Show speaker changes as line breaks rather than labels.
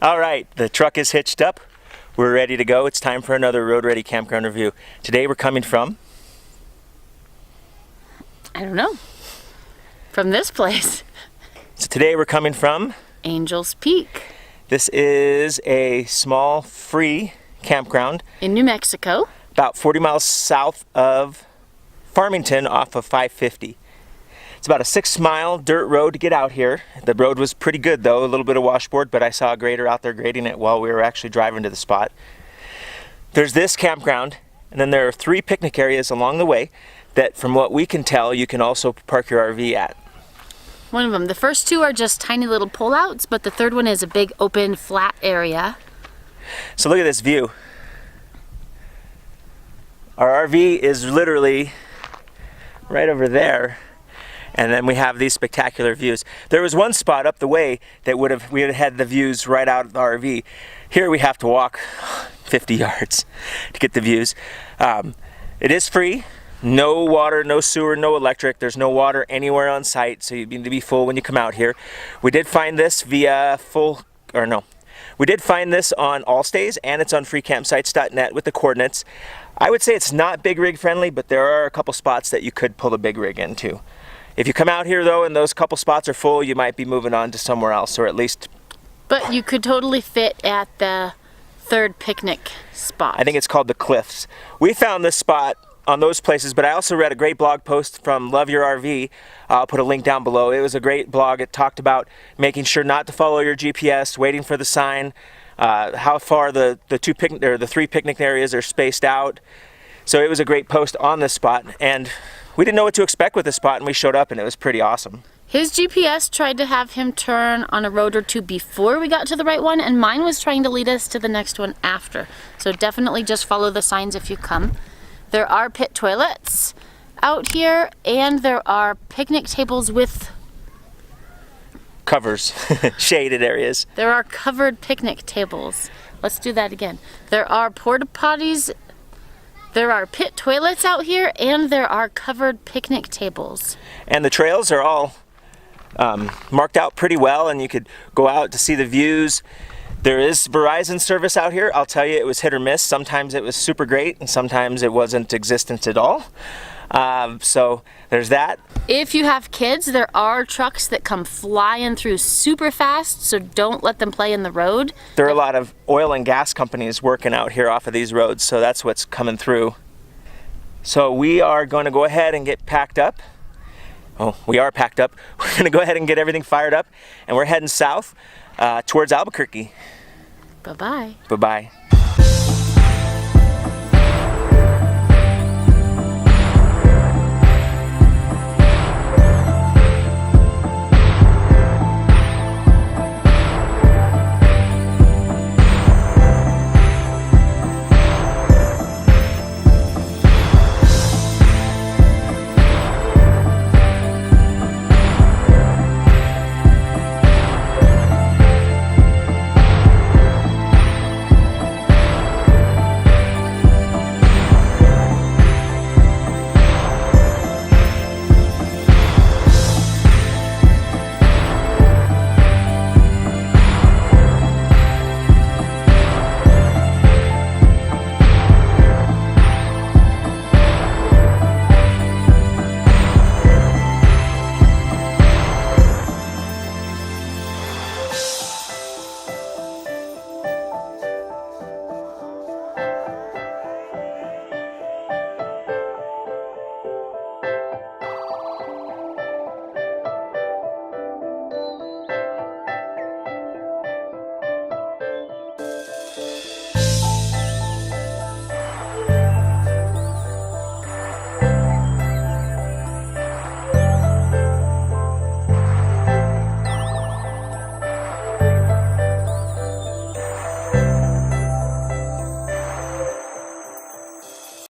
All right, the truck is hitched up. We're ready to go. It's time for another Road Ready Campground review. Today we're coming from...
I don't know. From this place.
So today we're coming from...
Angel's Peak.
This is a small, free campground.
In New Mexico.
About 40 miles south of Farmington off of 550. It's about a 6-mile dirt road to get out here. The road was pretty good though, a little bit of washboard, but I saw a grader out there grading it while we were actually driving to the spot. There's this campground, and then there are 3 picnic areas along the way that, from what we can tell, you can also park your RV at.
One of them. The first 2 are just tiny little pullouts, but the third one is a big open flat area.
So look at this view. Our RV is literally right over there. And then we have these spectacular views. There was one spot up the way that we would have had the views right out of the RV. Here we have to walk 50 yards to get the views. It is free. No water, no sewer, no electric. There's no water anywhere on site, so you need to be full when you come out here. We did find this via we did find this on Allstays, and it's on freecampsites.net with the coordinates. I would say it's not big rig friendly, but there are a couple spots that you could pull a big rig into. If you come out here though and those couple spots are full, you might be moving on to somewhere else, or at least...
But you could totally fit at the 3rd picnic spot.
I think it's called the Cliffs. We found this spot on those places, but I also read a great blog post from Love Your RV. I'll put a link down below. It was a great blog. It talked about making sure not to follow your GPS, waiting for the sign, how far the 3 picnic areas are spaced out. So it was a great post on this spot, and we didn't know what to expect with this spot, and we showed up and it was pretty awesome.
His GPS tried to have him turn on a road or 2 before we got to the right one, and mine was trying to lead us to the next one after. So definitely just follow the signs if you come. There are pit toilets out here, and there are picnic tables with
covers, shaded areas.
There are covered picnic tables. Let's do that again. There are porta potties. There are pit toilets out here, and there are covered picnic tables.
And the trails are all marked out pretty well, and you could go out to see the views. There is Verizon service out here. I'll tell you, it was hit or miss. Sometimes it was super great, and sometimes it wasn't existent at all. So there's that.
If you have kids, there are trucks that come flying through super fast, so don't let them play in the road.
There are a lot of oil and gas companies working out here off of these roads, so that's what's coming through. So we are going to go ahead and get packed up. Oh, we are packed up. We're going to go ahead and get everything fired up, and we're heading south towards Albuquerque.
Bye-bye.
Bye-bye.